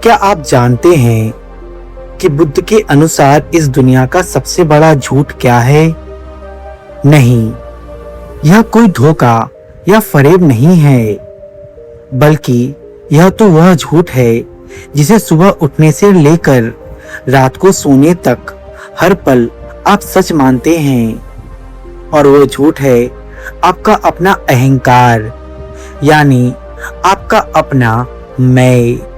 क्या आप जानते हैं कि बुद्ध के अनुसार इस दुनिया का सबसे बड़ा झूठ क्या है? नहीं, यह कोई धोखा या फरेब नहीं है, बल्कि यह तो वह झूठ है जिसे सुबह उठने से लेकर रात को सोने तक हर पल आप सच मानते हैं। और वो झूठ है आपका अपना अहंकार, यानी आपका अपना मैं।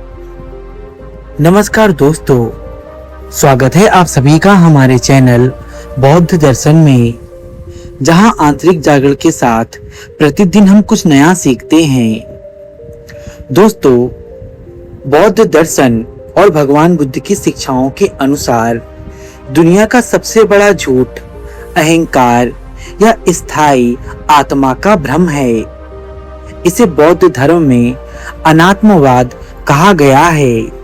नमस्कार दोस्तों, स्वागत है आप सभी का हमारे चैनल बौद्ध दर्शन में, जहां आंतरिक जागरण के साथ प्रतिदिन हम कुछ नया सीखते हैं। दोस्तों, बौद्ध दर्शन और भगवान बुद्ध की शिक्षाओं के अनुसार दुनिया का सबसे बड़ा झूठ अहंकार या स्थायी आत्मा का भ्रम है। इसे बौद्ध धर्म में अनात्मवाद कहा गया है।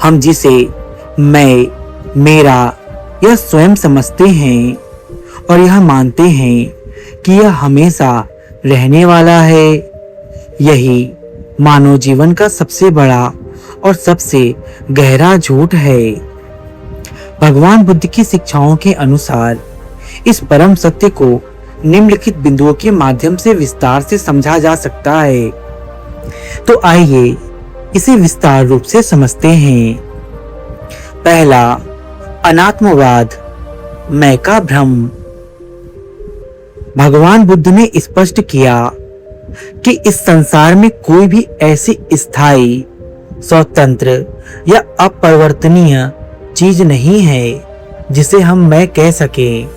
हम जिसे मैं, मेरा या स्वयं समझते हैं और यह मानते हैं कि यह हमेशा रहने वाला है, यही मानव जीवन का सबसे बड़ा और सबसे गहरा झूठ है। भगवान बुद्ध की शिक्षाओं के अनुसार इस परम सत्य को निम्नलिखित बिंदुओं के माध्यम से विस्तार से समझा जा सकता है। तो आइए इसे विस्तार रूप से समझते हैं। पहला, अनात्मवाद, मैं का भ्रम। भगवान बुद्ध ने स्पष्ट किया कि इस संसार में कोई भी ऐसी स्थायी, स्वतंत्र या अपरिवर्तनीय चीज नहीं है जिसे हम मैं कह सकें।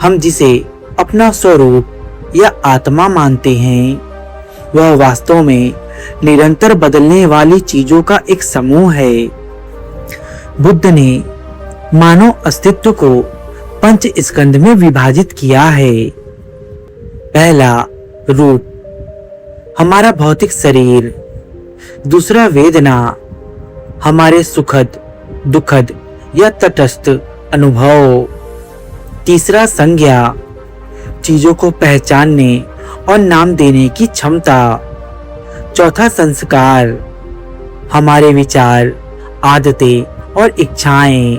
हम जिसे अपना स्वरूप या आत्मा मानते हैं, वह वास्तव में निरंतर बदलने वाली चीजों का एक समूह है। बुद्ध ने मानव अस्तित्व को 5 स्कंध में विभाजित किया है। पहला, रूप, हमारा भौतिक शरीर। दूसरा, वेदना, हमारे सुखद, दुखद या तटस्थ अनुभव। तीसरा, संज्ञा, चीजों को पहचानने और नाम देने की क्षमता। चौथा, संस्कार, हमारे विचार, आदतें और इच्छाएं।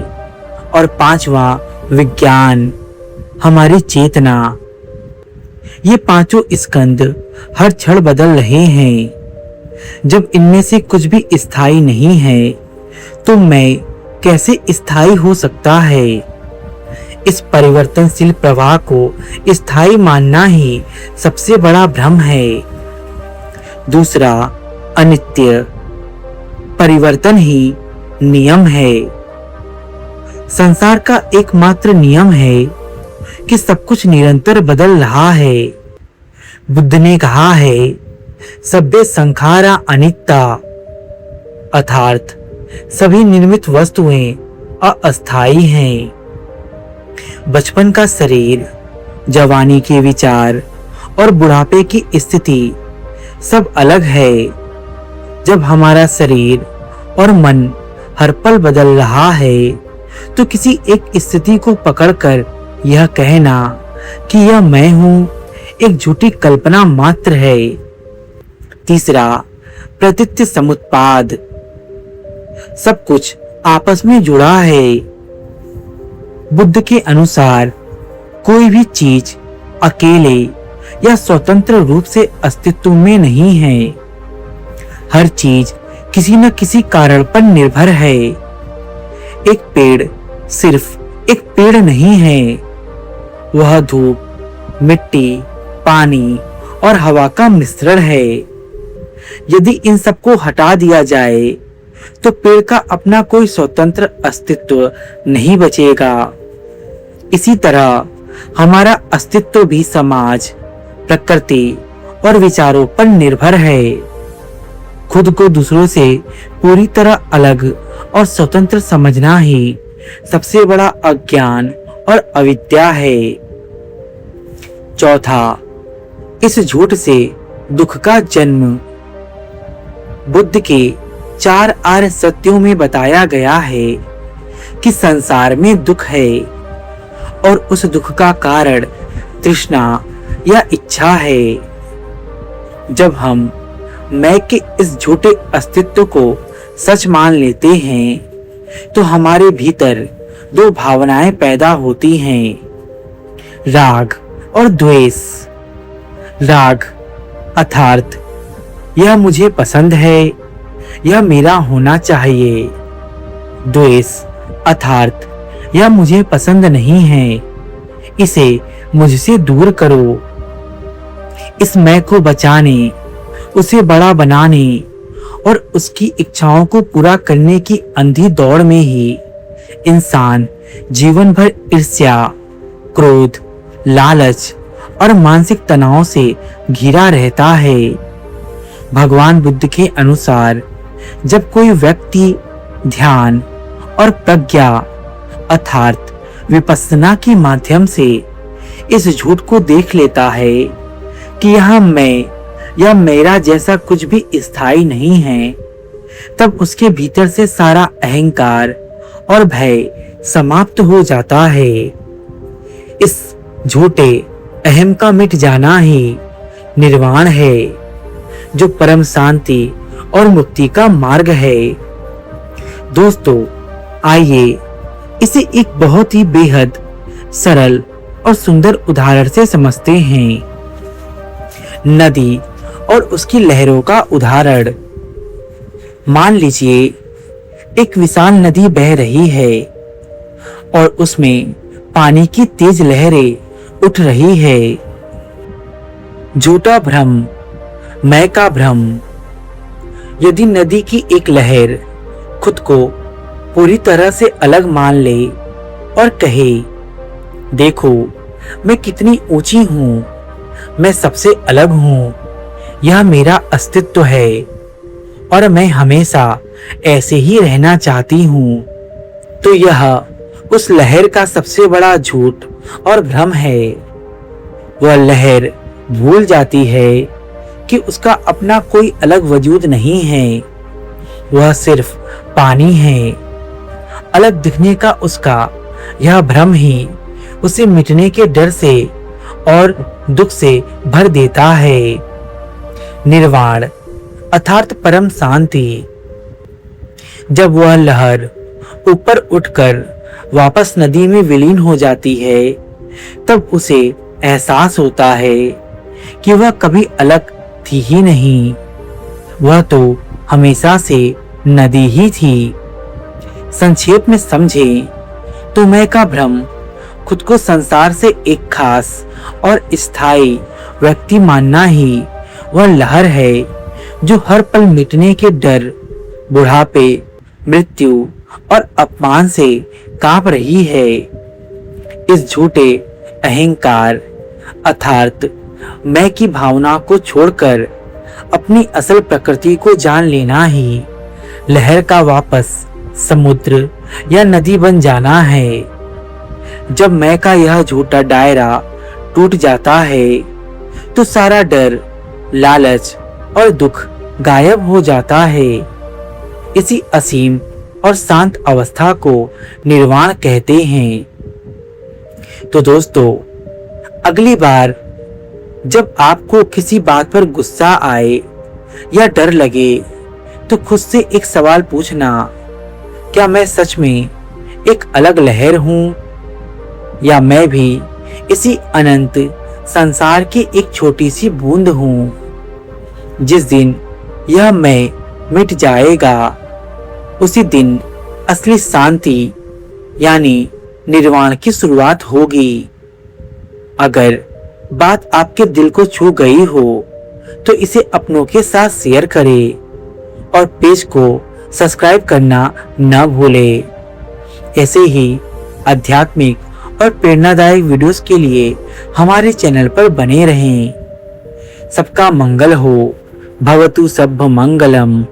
और 5वां, विज्ञान, हमारी चेतना। ये 5 स्कंद हर क्षण बदल रहे हैं। जब इनमें से कुछ भी स्थायी नहीं है, तो मैं कैसे स्थायी हो सकता है? इस परिवर्तनशील प्रवाह को स्थायी मानना ही सबसे बड़ा भ्रम है। दूसरा, अनित्य, परिवर्तन ही नियम है। संसार का एकमात्र नियम है कि सब कुछ निरंतर बदल रहा है। बुद्ध ने कहा है, सभ्य संखारा अनित्या, अर्थात सभी निर्मित वस्तुएं अस्थायी हैं। बचपन का शरीर, जवानी के विचार और बुढ़ापे की स्थिति सब अलग है। जब हमारा शरीर और मन हर पल बदल रहा है, तो किसी एक स्थिति को पकड़कर यह कहना कि यह मैं हूं एक झूठी कल्पना मात्र है। तीसरा, प्रतीत्य समुत्पाद, सब कुछ आपस में जुड़ा है। बुद्ध के अनुसार कोई भी चीज अकेले या स्वतंत्र रूप से अस्तित्व में नहीं है। हर चीज किसी न किसी कारण पर निर्भर है। एक पेड़ सिर्फ एक पेड़ नहीं है, वह धूप, मिट्टी, पानी और हवा का मिश्रण है। यदि इन सबको हटा दिया जाए तो पेड़ का अपना कोई स्वतंत्र अस्तित्व नहीं बचेगा। इसी तरह हमारा अस्तित्व भी समाज, प्रकृति और विचारों पर निर्भर है। खुद को दूसरों से पूरी तरह अलग और स्वतंत्र समझना ही सबसे बड़ा अज्ञान और अविद्या है। चौथा, इस झूठ से दुख का जन्म। बुद्ध के 4 आर्य सत्यों में बताया गया है कि संसार में दुख है और उस दुख का कारण तृष्णा या इच्छा है। जब हम मैं के इस झूठे अस्तित्व को सच मान लेते हैं तो हमारे भीतर दो भावनाएं पैदा होती हैं, राग और द्वेष। राग अर्थात यह मुझे पसंद है, यह मेरा होना चाहिए। द्वेष अर्थात यह मुझे पसंद नहीं है, इसे मुझसे दूर करो। इस मैं को बचाने, उसे बड़ा बनाने और उसकी इच्छाओं को पूरा करने की अंधी दौड़ में ही इंसान जीवन भर ईर्ष्या, क्रोध, लालच और मानसिक तनाव से घिरा रहता है। भगवान बुद्ध के अनुसार जब कोई व्यक्ति ध्यान और प्रज्ञा अर्थात विपස්සना के माध्यम से इस झूठ को देख लेता है कि यह मैं या मेरा जैसा कुछ भी स्थायी नहीं है, तब उसके भीतर से सारा अहंकार और भय समाप्त हो जाता है। इस झूठे अहम का मिट जाना ही निर्वाण है, जो परम शांति और मुक्ति का मार्ग है। दोस्तों, आइए इसे एक बहुत ही बेहद सरल और सुंदर उदाहरण से समझते हैं। नदी और उसकी लहरों का उदाहरण। मान लीजिए एक विशाल नदी बह रही है और उसमें पानी की तेज लहरें उठ रही है। झूठा भ्रम, मैं का भ्रम। यदि नदी की एक लहर खुद को पूरी तरह से अलग मान ले और कहे, देखो मैं कितनी ऊंची हूं, मैं सबसे अलग हूं, यह मेरा अस्तित्व है और मैं हमेशा ऐसे ही रहना चाहती हूं, तो यह उस लहर का सबसे बड़ा झूठ और भ्रम है। वह लहर भूल जाती है कि उसका अपना कोई अलग वजूद नहीं है, वह सिर्फ पानी है। अलग दिखने का उसका यह भ्रम ही उसे मिटने के डर से और दुख से भर देता है। निर्वाण अर्थात परम शांति। जब वह लहर ऊपर उठकर वापस नदी में विलीन हो जाती है, तब उसे एहसास होता है कि वह कभी अलग थी ही नहीं, वह तो हमेशा से नदी ही थी। संक्षेप में समझें तो मैं का भ्रम खुद को संसार से एक खास और स्थायी व्यक्ति मानना ही वह लहर है जो हर पल मिटने के डर, बुढ़ापे, मृत्यु और अपमान से कांप रही है। इस झूठे अहंकार अर्थात मैं की भावना को छोड़कर अपनी असल प्रकृति को जान लेना ही लहर का वापस समुद्र या नदी बन जाना है। जब मैं का यह झूठा दायरा टूट जाता है तो सारा डर, लालच और दुख गायब हो जाता है। इसी असीम और शांत अवस्था को निर्वाण कहते हैं। तो दोस्तों, अगली बार जब आपको किसी बात पर गुस्सा आए या डर लगे तो खुद से एक सवाल पूछना, क्या मैं सच में एक अलग लहर हूं या मैं भी इसी अनंत संसार की एक छोटी सी बूंद हूं? जिस दिन यह मैं मिट जाएगा उसी दिन असली शांति यानी निर्वाण की शुरुआत होगी। अगर बात आपके दिल को छू गई हो तो इसे अपनों के साथ शेयर करें और पेज को सब्सक्राइब करना न भूलें। ऐसे ही आध्यात्मिक और प्रेरणादायक वीडियोस के लिए हमारे चैनल पर बने रहें। सबका मंगल हो। भवतु सब्ब मंगलम।